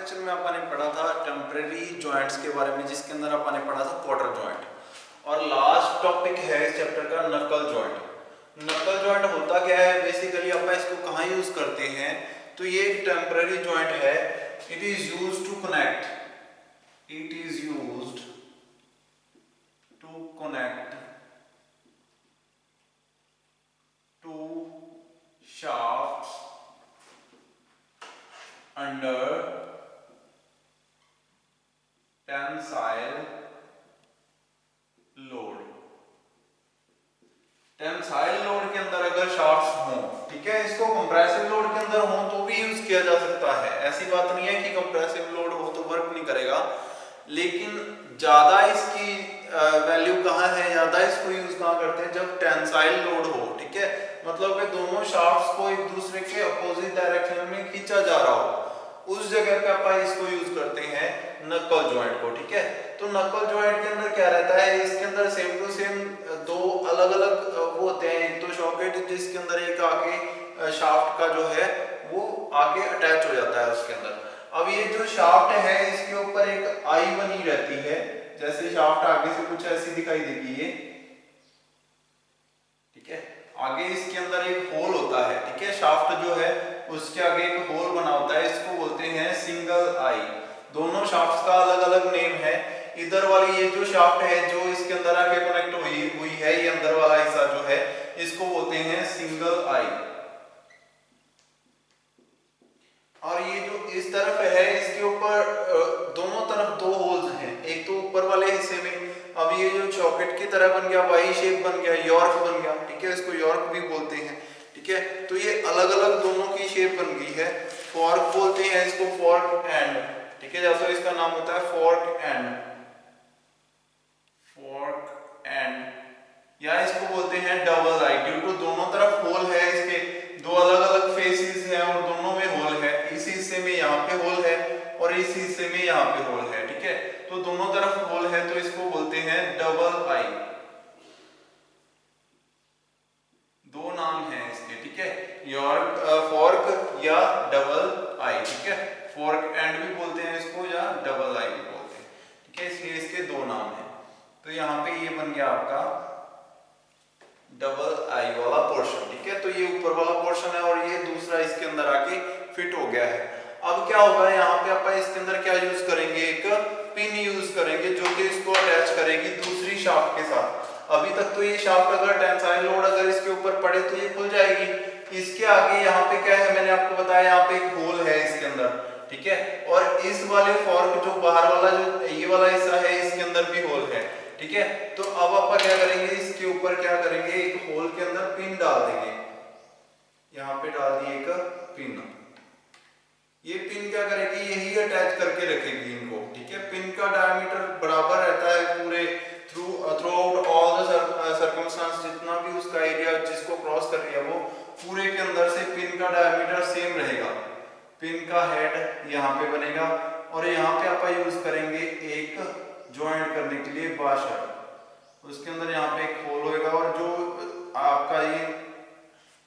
Lecture में अपन ने पढ़ा था टेम्परेरी जॉइंट्स के बारे में, जिसके अंदर अपन ने पढ़ा था क्वार्टर जॉइंट। और लास्ट टॉपिक है इस चैप्टर का नकल जॉइंट। नकल जॉइंट होता क्या है, बेसिकली अपन इसको कहाँ यूज करते हैं, तो ये एक टेम्परेरी जॉइंट है। It is used to connect, it is used to connect to shafts under tensile load। Tensile load के अंदर अगर शाफ्ट्स हों, ठीक है, इसको कंप्रेसिव लोड के अंदर हों तो भी यूज किया जा सकता है। ऐसी बात नहीं है कि कंप्रेसिव लोड हो तो वर्क नहीं करेगा, लेकिन ज्यादा इसकी वैल्यू कहाँ है, ज्यादा इसको यूज कहाँ करते हैं, जब टेंसाइल लोड हो, ठीक है, मतलब कि दोनों शाफ्ट्स को एक दूसरे के अपोजिट डायरेक्शन में खींचा जा रहा हो, उस जगह पे अपन इसको यूज करते हैं नकल जॉइंट को। ठीक है, तो नकल जॉइंट के अंदर क्या रहता है, इसके अंदर सेम टू सेम दो अलग अलग वो होते हैं। एक तो सॉकेट जिसके अंदर एक आके शाफ्ट का जो है वो आके अटैच हो जाता है उसके अंदर। अब ये जो शाफ्ट है इसके ऊपर एक आई बनी रहती है, जैसे शाफ्ट आगे से कुछ ऐसी दिखाई देगी ये, ठीक है, आगे इसके अंदर एक होल होता है, ठीक है, शाफ्ट जो है उसके आगे एक होल बना होता है, इसको बोलते हैं सिंगल आई। दोनों शाफ्ट्स का अलग अलग नेम है। इधर वाली ये जो शाफ्ट है जो इसके अंदर आके कनेक्ट हुई है, ये अंदर वाला हिस्सा जो है इसको बोलते हैं सिंगल आई। और ये जो इस तरफ है इसके ऊपर दोनों तरफ दो होल्स हैं, एक तो ऊपर वाले हिस्से में, अब ये जो चॉकलेट की तरह बन गया, वाई शेप बन गया, यॉर्क बन गया, ठीक है, इसको यॉर्क भी बोलते हैं, ठीक है। तो ये अलग अलग दोनों की शेप बन गई है। फॉर्क बोलते हैं इसको, फॉर्क एंड, ठीक है, जैसे इसका नाम होता है फॉर्क एंड, फॉर्क एंड, या इसको बोलते हैं डबल आई, ड्यू टू दोनों तरफ होल है, इसके दो अलग अलग फेसेस हैं और दोनों में होल है। इस हिस्से में यहाँ पे होल है और इस हिस्से में यहाँ पे होल है, ठीक है, तो दोनों तरफ होल है तो इसको बोलते हैं डबल आई। दो नाम है इसके, ठीक है, यॉर्क फॉर्क या डबल आई, ठीक है, फॉर्क एंड भी बोलते हैं इसको या डबल आई भी बोलते हैं, ठीक है, इसलिए इसके दो नाम हैं। तो यहाँ पे ये बन गया आपका डबल आई वाला पोर्शन, ठीक है, तो ये ऊपर वाला पोर्शन है और ये दूसरा इसके अंदर आके फिट हो गया है। अब क्या होगा, यहाँ पे अपन इसके अंदर क्या यूज करेंगे, एक पिन यूज करेंगे जो कि इसको अटैच करेगी दूसरी शाफ्ट के साथ। अभी तक तो ये शाफ्ट अगर टेंसाइल लोड अगर इसके ऊपर पड़े तो ये खुल जाएगी। इसके आगे यहाँ पे क्या है, मैंने आपको बताया यहाँ पे एक होल है इसके अंदर, ठीक है, और इस वाले फॉर्क जो बाहर वाला जो ये वाला हिस्सा है इसके अंदर भी होल है, ठीक है। तो अब अपन क्या करेंगे, इसके ऊपर क्या करेंगे, एक होल के अंदर पिन डाल देंगे, यहाँ पे डाल दिए एक पिन। ये पिन क्या करेगी, यही अटैच करके रखेगी इनको, ठीक है। पिन का डायमीटर बराबर रहता है पूरे through out all the circumstance, जितना भी उसका एरिया जिसको क्रॉस कर रही है वो पूरे के अंदर से पिन का डायमीटर सेम रहेगा। पिन का हेड यहाँ पे बनेगा और यहाँ पे अपन यूज करेंगे एक ज्वाइंट करने के लिए वाशर, उसके अंदर यहाँ पे एक होल होगा और जो आपका ये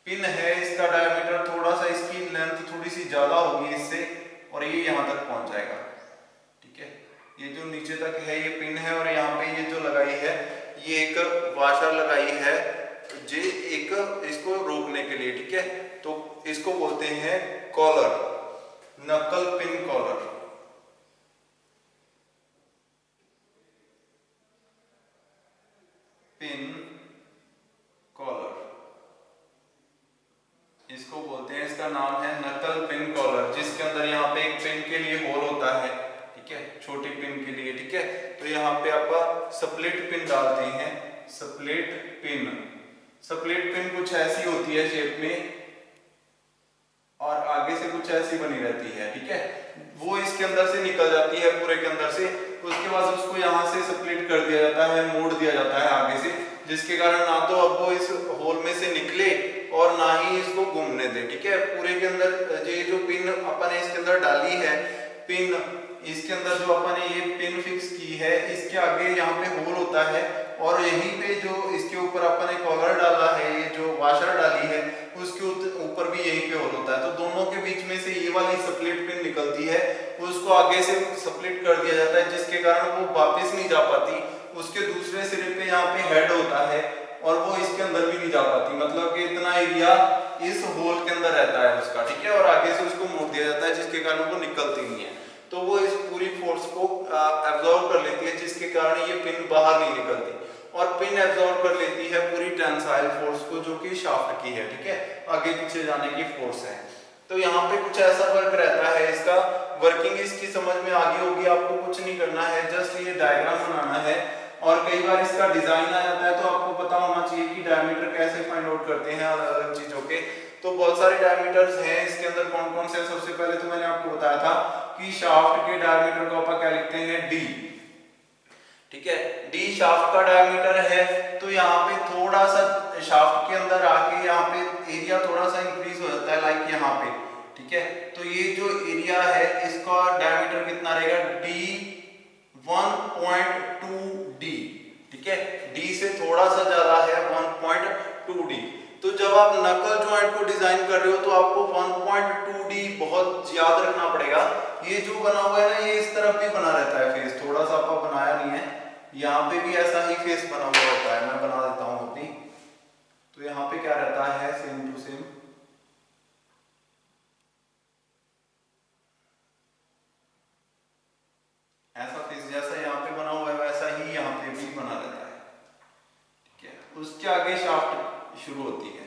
पिन है इसका डायमीटर थोड़ा सा, इसकी लेंथ थोड़ी सी ज्यादा होगी इससे और ये यहाँ तक पहुंच जाएगा, ठीक है। ये जो नीचे तक है ये पिन है और यहाँ पे ये जो लगाई है ये एक वाशर लगाई है जे एक इसको रोकने के लिए, ठीक है, तो इसको बोलते हैं कॉलर, नकल पिन कॉलर। पिन कॉलर इसको बोलते हैं, इसका नाम है नकल पिन कॉलर, जिसके अंदर यहाँ पे एक पिन के लिए होल होता है, ठीक है, छोटी पिन के लिए, ठीक है। तो यहाँ पे आप स्प्लिट पिन डालते हैं, स्प्लिट पिन। स्प्लिट पिन कुछ ऐसी होती है शेप में और आगे से कुछ ऐसी बनी रहती है, ठीक है, वो इसके अंदर से निकल जाती है पूरे के अंदर से, उसके बाद उसको यहाँ से स्प्लिट कर दिया जाता है, मोड़ दिया जाता है आगे से, जिसके कारण ना तो अब वो इस होल में से निकले और ना ही इसको घूमने दे, ठीक है। पूरे के अंदर ये जो पिन अपन ने इसके अंदर डाली है, पिन इसके अंदर जो अपन ने ये पिन फिक्स की है, इसके आगे यहाँ पे होल होता है और यहीं पे जो इसके ऊपर अपन ने कॉलर डाला है, ये जो वाशर डाली है उसके ऊपर भी यहीं पे होल होता है, तो दोनों के बीच में से ये वाली स्प्लिट पिन निकलती है, उसको आगे से स्प्लिट कर दिया जाता है, जिसके कारण वो वापस नहीं जा पाती, उसके दूसरे सिरे पे यहाँ पे हेड होता है और वो इसके अंदर भी नहीं जा पाती, मतलब कि इतना एरिया इस होल के अंदर रहता है उसका, ठीक है, और आगे से उसको मोड़ दिया जाता है जिसके कारण वो निकलती नहीं है, तो वो इस पूरी फोर्स को एब्जॉर्ब कर लेती है, जिसके कारण ये पिन बाहर नहीं निकलती, और पिन एब्जॉर्ब कर लेती है पूरी टेंसाइल फोर्स को जो कि शाफ्ट की है, ठीक है, आगे पीछे जाने की फोर्स है। तो यहाँ पे कुछ ऐसा वर्क रहता है, इसका वर्किंग इसकी समझ में आ गई होगी, आपको कुछ नहीं करना है, जस्ट ये डायग्राम बनाना है, और कई बार इसका डिजाइन आ जाता है तो आपको पता होना चाहिए कि डायमीटर कैसे फाइंड आउट करते हैं अलग अलग चीजों के। तो बहुत सारे डायमीटर्स हैं इसके अंदर, कौन कौन से? सबसे पहले तो मैंने आपको बताया था कि शाफ्ट के डायमीटर को अपन क्या लिखते हैं? डी, ठीक है, डी शाफ्ट का डायमीटर है। तो यहाँ पे थोड़ा सा शाफ्ट के अंदर आके यहाँ पे एरिया थोड़ा सा इंक्रीज हो जाता है, लाइक यहाँ पे, ठीक है, तो ये जो एरिया है इसका डायमीटर कितना रहेगा? डी 1.2 डी, ठीक है, डी से थोड़ा सा ज्यादा है 1.2 डी। तो जब आप नकल जॉइंट को डिजाइन कर रहे हो तो आपको 1.2 डी बहुत याद रखना पड़ेगा। ये जो बना हुआ है ना, ये इस तरफ भी बना रहता है फेस, थोड़ा सा आपको बनाया नहीं है, यहाँ पे भी ऐसा ही फेस बना हुआ होता है, मैं बना देता हूँ अभी। तो यहाँ पे क्या रहता है? सेम टू सेम ऐसा फेस जैसा यहाँ पे बना हुआ है वैसा ही यहाँ पे भी बना रहता है, ठीक है। उसके आगे शाफ्ट शुरू होती है,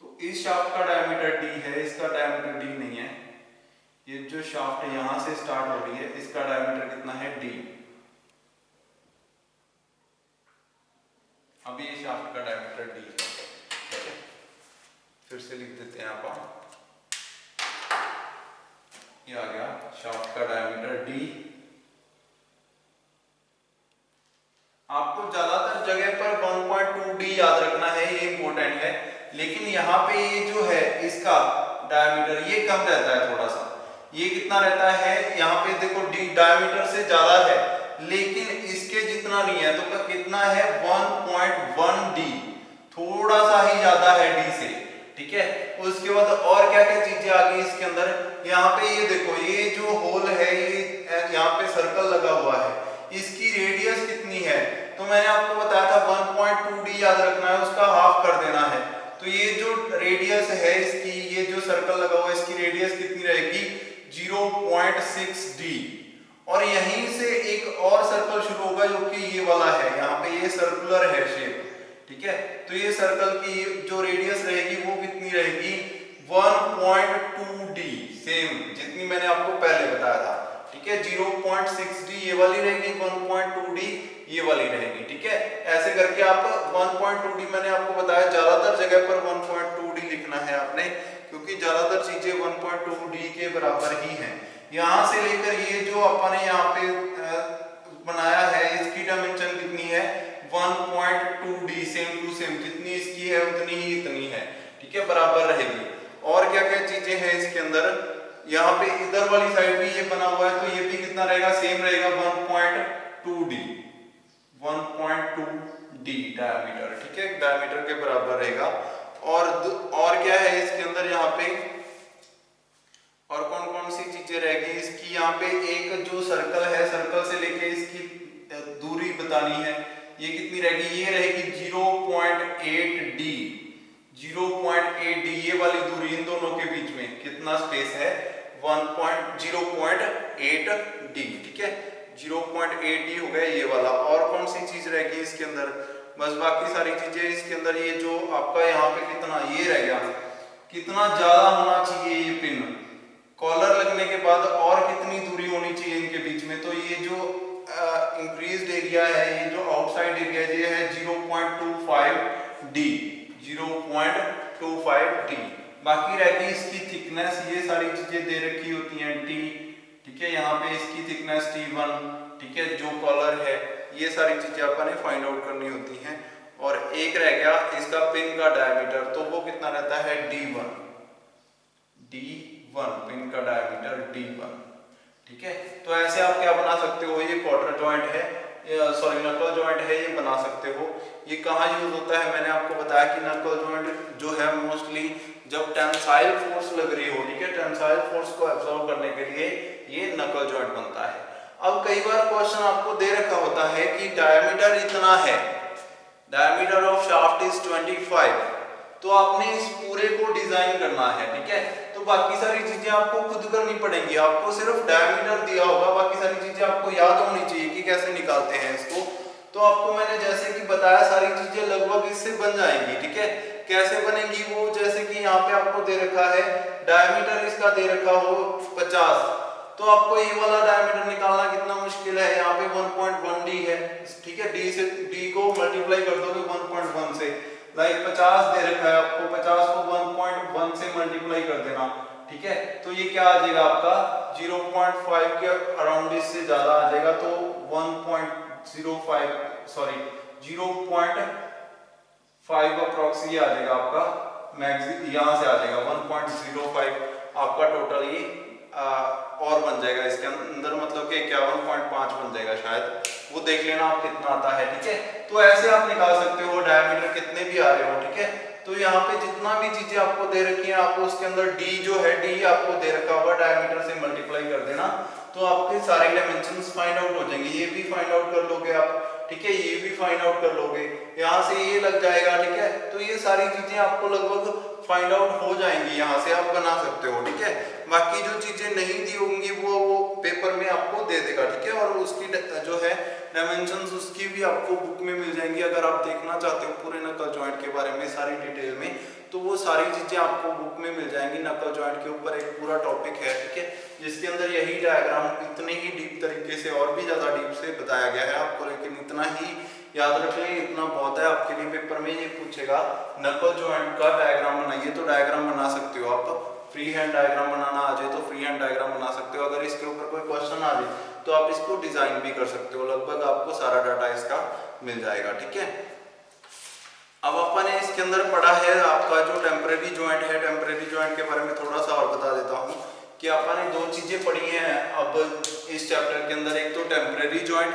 तो इस शाफ्ट का डायमीटर डी है, इसका डायमीटर डी नहीं है। ये जो शाफ्ट यहां से स्टार्ट हो रही है इसका डायमीटर कितना है? डी। अभी ये शाफ्ट का डायमीटर डी है, ठीक है, फिर से लिख देते हैं आप, ये आ गया शाफ्ट का डायमीटर डी। आपको ज्यादातर जगह पर 1.2 डी याद रखना है, ये इंपॉर्टेंट है, लेकिन यहाँ पे ये जो है इसका डायमीटर ये कम रहता है थोड़ा सा। ये कितना रहता है? यहाँ पे देखो डी डायमीटर से ज्यादा है, लेकिन इसके जितना नहीं है, तो कितना है? 1.1 डी, थोड़ा सा ही ज्यादा है डी से, ठीक है। उसके बाद और क्या क्या चीजें आ गई इसके अंदर? यहाँ पे ये देखो, ये जो होल है, ये यहाँ पे सर्कल लगा हुआ है, इसकी रेडियस कितनी है? तो मैंने आपको बताया था 1.2 डी याद रखना है, उसका हाफ कर देना है। तो ये जो रेडियस है इसकी, ये जो सर्कल लगा हुआ है इसकी रेडियस कितनी रहेगी? 0.6 डी। और यहीं से एक और सर्कल शुरू होगा जो कि ये वाला है, यहाँ पे ये सर्कुलर है शेप, ठीक है। तो ये सर्कल की जो रेडियस रहेगी वो कितनी रहेगी? 1.2 डी, सेम जितनी मैंने आपको पहले बताया था, ठीक है। 0.6 डी ये वाली रहेगी, 1.2 डी ये वाली रहेगी, ठीक है। ऐसे करके आप 1.2 डी मैंने आपको बताया, ज्यादातर जगह पर 1.2 डी लिखना है आपने, क्योंकि ज्यादातर चीजें 1.2 डी के बराबर ही हैं। यहां से लेकर ये जो अपन ने यहाँ पे बनाया है, इसकी डायमेंशन कितनी है? 1.2 डी, सेम टू सेम, जितनी इसकी है उतनी ही इतनी है, ठीक है, बराबर रहेगी। और क्या क्या चीजें हैं इसके अंदर? यहाँ पे इधर वाली साइड भी ये बना हुआ है, तो ये भी कितना रहेगा? सेम रहेगा 1.2 डी, 1.2 डी डायमीटर, ठीक है, डायमीटर के बराबर रहेगा। और क्या है इसके अंदर? यहाँ पे और कौन कौन सी चीजें रहेगी इसकी? यहाँ पे एक जो सर्कल है, सर्कल से लेके इसकी दूरी बतानी है, ये कितनी रहेगी? ये रहेगी 0.8 डी, 0.8 डी, ये वाली दूरी, इन दोनों के बीच में कितना स्पेस है? 0.8 डी, ठीक है, 0.8 डी हो गया ये वाला। और कौन सी चीज रहेगी इसके अंदर? बस बाकी सारी चीजें इसके अंदर, ये जो आपका यहाँ पे कितना ये रह गया, कितना ज्यादा होना चाहिए ये पिन, कॉलर लगने के बाद और कितनी दूरी होनी चाहिए इनके बीच में? तो ये जो इंक्रीज्ड एरिया है, ये जो आउटसाइड एरिया ये है 0.25 डी, 0.25 डी। बाकी रहती इसकी थिकनेस, ये सारी चीजें दे रखी होती हैं टी, ठीक है, यहाँ पे इसकी थिकनेस T1, ठीक है, जो कॉलर है, ये सारी चीजें आपने फाइंड आउट करनी होती हैं। और एक रह गया इसका पिन का डायमीटर, तो वो कितना रहता है? D1, D1 पिन का डायमीटर D1, ठीक है। तो ऐसे आप क्या बना सकते हो? ये क्वार्टर जॉइंट है, सॉरी नकल जॉइंट है ये बना सकते हो। ये कहाँ यूज होता है, मैंने आपको बताया कि नकल जॉइंट जो है मोस्टली जब टेंसाइल फोर्स लग रही हो, ठीक है, टेंसाइल फोर्स को एब्जॉर्ब करने के लिए ये नकल जॉइंट बनता है। अब कई बार क्वेश्चन आपको दे रखा होता है कि डायमीटर इतना है, डायमीटर ऑफ शाफ्ट इज 25, तो आपने इस पूरे को डिजाइन करना है, ठीक है। तो बाकी सारी चीजें आपको खुद करनी पड़ेंगी, आपको सिर्फ डायमीटर दिया होगा, बाकी सारी चीजें आपको याद होनी चाहिए कि कैसे निकालते हैं इसको। तो आपको मैंने जैसे कि बताया सारी चीजें लगभग इससे बन जाएंगी, ठीक है। कैसे बनेंगी वो, जैसे कि यहाँ पे आपको दे रखा है डायमीटर इसका दे रखा हो 50, तो आपको ये वाला डायमीटर निकालना कितना मुश्किल है, यहाँ पे 1.1 डी है, ठीक है। डी से डी को मल्टीप्लाई कर दोगे 1.1 से, लाइक 50 दे रखा है आपको, 50 को 1.1 से मल्टीप्लाई कर देना, ठीक है। तो ये क्या आ जाएगा आपका 0.5 के अराउंड, इससे ज्यादा आ जाएगा तो 1.05 सॉरी 0.5 अप्रॉक्स ये आ जाएगा आपका मैक्सिमम, यहाँ से आ जाएगा 1.05 आपका टोटल ये और बन जाएगा इसके अंदर, मतलब कि 51.5 बन जाएगा शायद, वो देख लेना आप कितना आता है, ठीक है। तो ऐसे आप निकाल सकते हो डायमीटर कितने भी आ रहे हो, ठीक है। तो यहाँ पे जितना भी चीजें आपको दे रखी है, आपको उसके अंदर डी जो है, डी आपको दे रखा होगा, डायमीटर से मल्टीप्लाई कर देना, तो आपके सारे डायमेंशंस फाइंड आउट हो जाएंगे। ये भी फाइंड आउट कर लोगे आप, ठीक है, ये भी फाइंड आउट कर लोगे, यहाँ से ये लग जाएगा, ठीक है। तो ये सारी चीजें आपको लगभग फाइंड आउट हो जाएंगी, यहाँ से आप बना सकते हो, ठीक है। बाकी जो चीजें नहीं दी होंगी वो पेपर में आपको दे देगा, ठीक है। और उसकी जो है डायमेंशंस उसकी भी आपको बुक में मिल जाएंगी, अगर आप देखना चाहते हो पूरे नकल जॉइंट के बारे में सारी डिटेल में, तो वो सारी चीजें आपको बुक में मिल जाएंगी। नकल जॉइंट के ऊपर एक पूरा टॉपिक है, ठीक है, जिसके अंदर यही डायग्राम इतने ही डीप तरीके से और भी ज्यादा डीप से बताया गया है आपको, लेकिन इतना ही याद रख लें, इतना बहुत है आपके लिए। पेपर में ये पूछेगा नकल जॉइंट का डायग्राम बनाइए, तो डायग्राम बना सकते हो आप, फ्री हैंड डायग्राम बनाना आ जाए तो फ्री हैंड डायग्राम बना सकते हो। अगर इसके ऊपर कोई क्वेश्चन आ जाए तो आप इसको डिजाइन भी कर सकते हो, लगभग आपको सारा डाटा इसका मिल जाएगा, ठीक है। अब अपन ने इसके अंदर पढ़ा है आपका जो टेम्परेरी जॉइंट है, टेम्परेरी जॉइंट के बारे में थोड़ा सा और बता देता हूँ कि अपन ने दो चीजें पढ़ी हैं अब इस चैप्टर के अंदर, एक तो टेम्परेरी जॉइंट,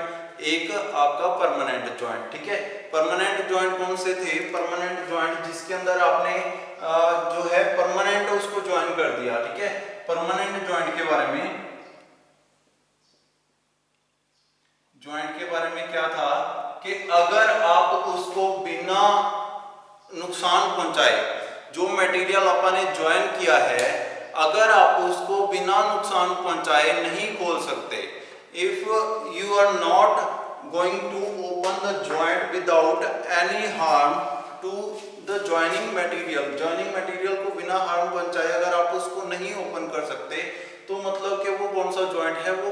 एक आपका परमानेंट जॉइंट, ठीक है। परमानेंट जॉइंट कौन से थे, परमानेंट जॉइंट जिसके अंदर आपने जो है परमानेंट उसको ज्वाइन कर दिया, ठीक है। परमानेंट जॉइंट के बारे में, जॉइंट के बारे में क्या था कि अगर आप उसको बिना नुकसान पहुंचाए, जो मटेरियल अपन ने ज्वाइन किया है, अगर आप उसको बिना नुकसान पहुंचाए नहीं खोल सकते, if you are not going to open the joint without any harm to the joining material, joining material को बिना हार्म पहुंचाए अगर आप उसको नहीं ओपन कर सकते, तो मतलब कि वो कौन सा जॉइंट है, वो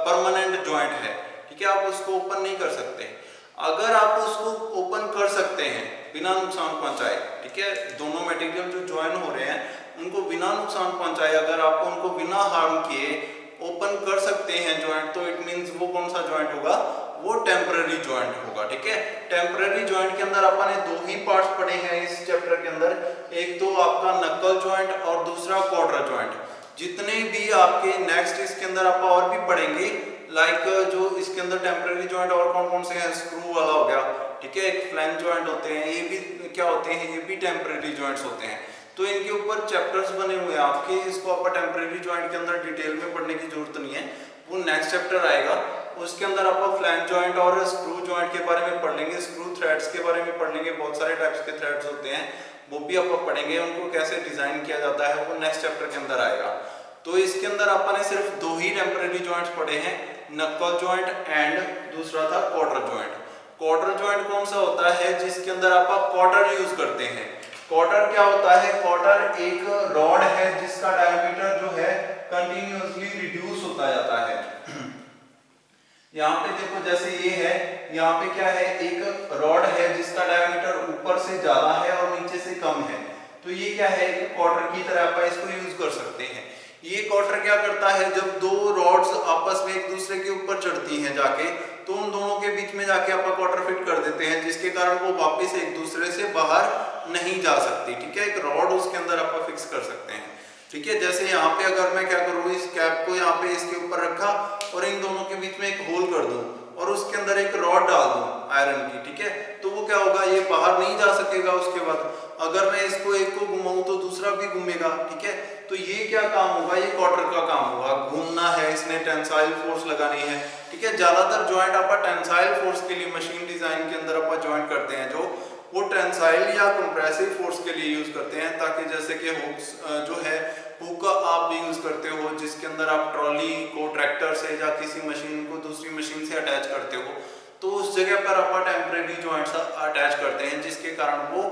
परमानेंट जॉइंट है, ठीक है। आप उसको ओपन नहीं कर सकते। अगर आप उसको ओपन कर सकते हैं बिना नुकसान पहुंचाए, ठीक है, दोनों मटेरियल जो ज्वाइन हो रहे हैं उनको बिना नुकसान पहुंचाए अगर आप उनको बिना हार्म किए ओपन कर सकते हैं जॉइंट, तो इट मींस वो कौन सा जॉइंट होगा, वो टेम्पररी जॉइंट होगा, ठीक है। टेम्पररी जॉइंट के अंदर अपन ने दो ही पार्ट्स पढ़े हैं इस चैप्टर के अंदर, एक तो आपका नक्कल जॉइंट और दूसरा क्वार्टर जॉइंट। जितने भी आपके नेक्स्ट इसके अंदर आप और भी पढ़ेंगे, लाइक जो इसके अंदर टेम्पररी जॉइंट और कौन कौन से हैं, स्क्रू वाला हो गया, ठीक है, एक फ्लैंज जॉइंट होते हैं, ये भी क्या होते हैं, ये भी टेम्पररी जॉइंट्स होते हैं। तो इनके ऊपर चैप्टर्स बने हुए हैं आपके, इसको आप टेम्पररी जॉइंट के अंदर डिटेल में पढ़ने की जरूरत नहीं है, वो नेक्स्ट चैप्टर आएगा उसके अंदर आप फ्लैंज जॉइंट और स्क्रू जॉइंट के बारे में पढ़ लेंगे, स्क्रू थ्रेड्स के बारे में पढ़ लेंगे, बहुत सारे टाइप्स के थ्रेड्स होते हैं वो भी आप पढ़ेंगे, उनको कैसे डिजाइन किया जाता है वो नेक्स्ट चैप्टर के अंदर आएगा। तो इसके अंदर अपन ने सिर्फ दो ही टेम्पररी जॉइंट्स पढ़े हैं, नक्कल जॉइंट एंड दूसरा था क्वार्टर जॉइंट। क्वार्टर जॉइंट कौन सा होता है, जिसके अंदर आप क्वार्टर यूज करते हैं। क्वार्टर क्या होता है, क्वार्टर एक रॉड है जिसका डायमीटर जो है कंटिन्यूअसली रिड्यूस होता जाता है। यहाँ पे देखो जैसे ये है, यहाँ पे क्या है, एक रॉड है जिसका डायमीटर ऊपर से ज्यादा है और नीचे से कम है, तो ये क्या है, एक क्वार्टर की तरह आप इसको यूज कर सकते हैं। ये क्वार्टर क्या करता है, जब दो रॉड्स आपस में एक दूसरे के ऊपर चढ़ती हैं जाके, तो उन दोनों के बीच में जाके आप क्वार्टर फिट कर देते हैं, जिसके कारण वो वापस एक दूसरे से बाहर नहीं जा सकती, ठीक है। एक रॉड उसके अंदर आप फिक्स कर सकते हैं, ठीक है। जैसे यहाँ पे अगर मैं क्या करूँ, इस कैप को यहाँ पे इसके ऊपर रखा और इन दोनों के बीच में एक होल कर दूं और उसके अंदर एक रॉड डाल दूं आयरन की, ठीक है, तो वो क्या होगा, ये बाहर नहीं जा सकेगा। उसके बाद अगर मैं इसको एक को घुमाऊं तो दूसरा भी घूमेगा, ठीक है। तो ये क्या काम होगा, ये क्वार्टर का काम होगा, घूमना है, इसने टेंसाइल फोर्स लगानी है, ठीक है। ज्यादातर जॉइंट आप टेंसाइल फोर्स के लिए मशीन डिजाइन के अंदर आप जॉइंट करते हैं, जो वो टेंसाइल या कंप्रेसिव फोर्स के लिए यूज करते हैं, ताकि जैसे कि हुक्स जो है हुक आप भी यूज करते हो, जिसके अंदर आप ट्रॉली को ट्रैक्टर से या किसी मशीन को दूसरी मशीन से अटैच करते हो, तो उस जगह पर आप टेम्परेरी जॉइंट्स अटैच करते हैं, जिसके कारण वो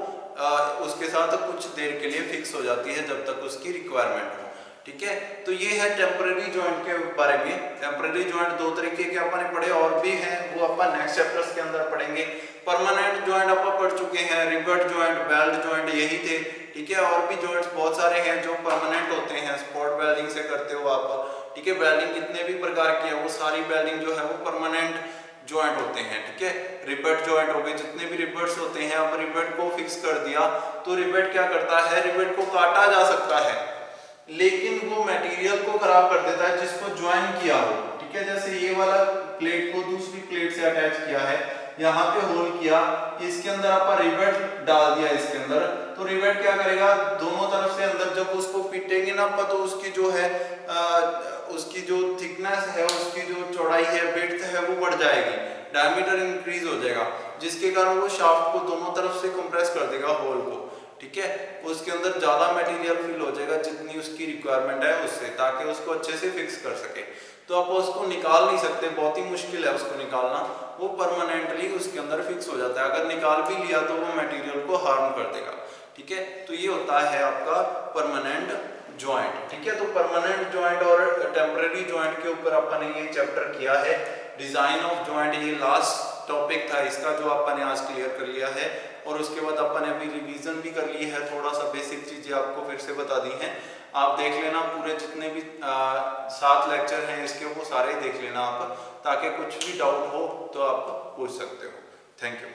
उसके साथ कुछ देर के लिए फिक्स हो जाती है जब तक उसकी रिक्वायरमेंट हो, ठीक है। तो ये है टेम्परेरी जॉइंट के बारे में। टेम्परेरी जॉइंट दो तरीके के अपन पढ़े, और भी हैं, वो अपन नेक्स्ट चैप्टर्स के अंदर पढ़ेंगे। परमानेंट जॉइंट अपन पढ़ चुके हैं, रिवेट जॉइंट, वेल्ड जॉइंट, यही थे, ठीक है। और भी जॉइंट्स बहुत सारे हैं जो परमानेंट होते हैं, स्पॉट वेल्डिंग से करते हो आप, ठीक है। वेल्डिंग कितने भी प्रकार की है, वो सारी वेल्डिंग जो है वो परमानेंट जॉइंट होते हैं, ठीक है। रिवेट जॉइंट हो गए, जितने भी रिवेट्स होते हैं, अब रिवेट को फिक्स कर दिया तो रिवेट क्या करता है, रिवेट को काटा जा सकता है, लेकिन वो मटेरियल को खराब कर देता है जिसको ज्वाइन किया हो, ठीक है। जैसे ये वाला प्लेट को दूसरी प्लेट से अटैच किया है, यहाँ पे होल किया, इसके अंदर आप रिवेट डाल दिया इसके अंदर, तो रिवेट क्या करेगा, दोनों तरफ से अंदर जब उसको पीटेंगे ना आप, तो उसकी जो है उसकी जो थिकनेस है, उसकी जो चौड़ाई है, विड्थ है, वो बढ़ जाएगी, डायमीटर इंक्रीज हो जाएगा, जिसके कारण वो शाफ्ट को दोनों तरफ से कंप्रेस कर देगा होल को, ठीक है। उसके अंदर ज्यादा मटेरियल फिल हो जाएगा जितनी उसकी रिक्वायरमेंट है उससे, ताकि उसको अच्छे से फिक्स कर सके। तो आप उसको निकाल नहीं सकते, बहुत ही मुश्किल है उसको निकालना, वो परमानेंटली उसके अंदर फिक्स हो जाता है। अगर निकाल भी लिया तो वो मटेरियल को हार्म कर देगा, ठीक है। तो ये होता है आपका परमानेंट जॉइंट, ठीक है। तो परमानेंट जॉइंट और टेम्पररी जॉइंट के ऊपर अपन ने ये चैप्टर किया है। डिजाइन ऑफ जॉइंट ये लास्ट टॉपिक था इसका, जो अपन ने आज क्लियर कर लिया है, और उसके बाद अपन ने अभी रिवीजन भी कर ली है, थोड़ा सा बेसिक चीजें आपको फिर से बता दी हैं। आप देख लेना पूरे जितने भी 7 लेक्चर हैं इसके, वो सारे देख लेना आप, ताकि कुछ भी डाउट हो तो आप पूछ सकते हो। Thank you.